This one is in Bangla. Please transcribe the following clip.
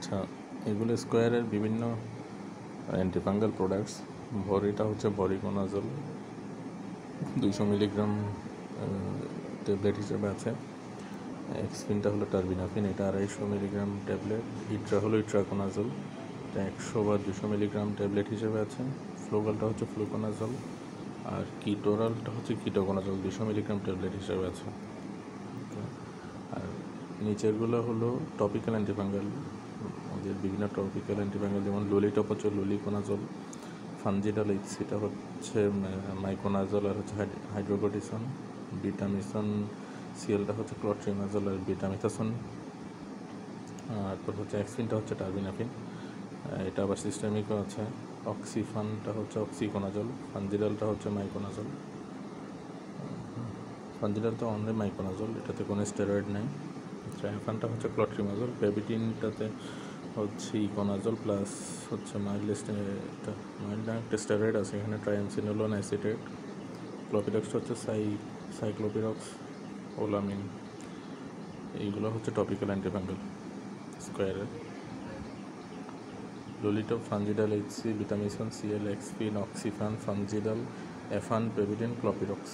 আচ্ছা, এগুলো স্কোয়ারের বিভিন্ন অ্যান্টিফাঙ্গাল প্রোডাক্টস। ভরিটা হচ্ছে ভরিকোনাজল 200 মিলিগ্রাম ট্যাবলেট হিসেবে আছে। এক্সফিনটা হলো টার্বিনাফিন, এটা 250 মিলিগ্রাম ট্যাবলেট। ইট্রা হলো ইট্রাকোনাজল, এটা 100 বা 200 মিলিগ্রাম ট্যাবলেট হিসেবে আছে। ফ্লোগালটা হচ্ছে ফ্লুকোনাজল, আর কিটোরালটা হচ্ছে কিটোকোনাজল 200 মিলিগ্রাম ট্যাবলেট হিসেবে আছে। আর নিচেরগুলো হলো টপিক্যাল অ্যান্টিফাঙ্গাল, ওদের বিভিন্ন টপিক্যাল অ্যান্টিফাঙ্গাল, যেমন ললিটপ হচ্ছে ললিকোনাজল, ফানজিডাল সেটা হচ্ছে মাইকোনাজল আর হচ্ছে হাইড্রোকোটিসন, বিটামিসন সিএলটা হচ্ছে ক্লট্রিমাজল আর বিটামিথাসন। তারপর হচ্ছে এক্সফিনটা হচ্ছে টার্বিনাফিন, এটা আবার সিস্টেমিকও আছে। অক্সিফানটা হচ্ছে অক্সিকোনাজল, ফানজিডালটা হচ্ছে মাইকোনাজল। ফানজিডালটা অনলি মাইকোনাজল, এটাতে কোনো স্টেরয়েড নেই। ট্রায়াফানটা হচ্ছে ক্লট্রিমাজল, পেবিটিনটাতে হচ্ছে ইকোনাজল প্লাস হচ্ছে মাইল্ড একটা স্টেরয়েড আছে এখানে, ট্রায়ামসিনোলোন অ্যাসিটেট। ক্লোপিডক্সটা হচ্ছে সাইক্লোপিরক্স ওলামিন। এইগুলো হচ্ছে টপিক্যাল অ্যান্টিফাঙ্গাল স্কোয়ারের। ললিটপ, ফানজিডাল এইচসি, বিটামিসন সিএল, এক্সফিন, অক্সিফান, ফানজিডাল, এফান, পেবিডিন, ক্লোপিডক্স।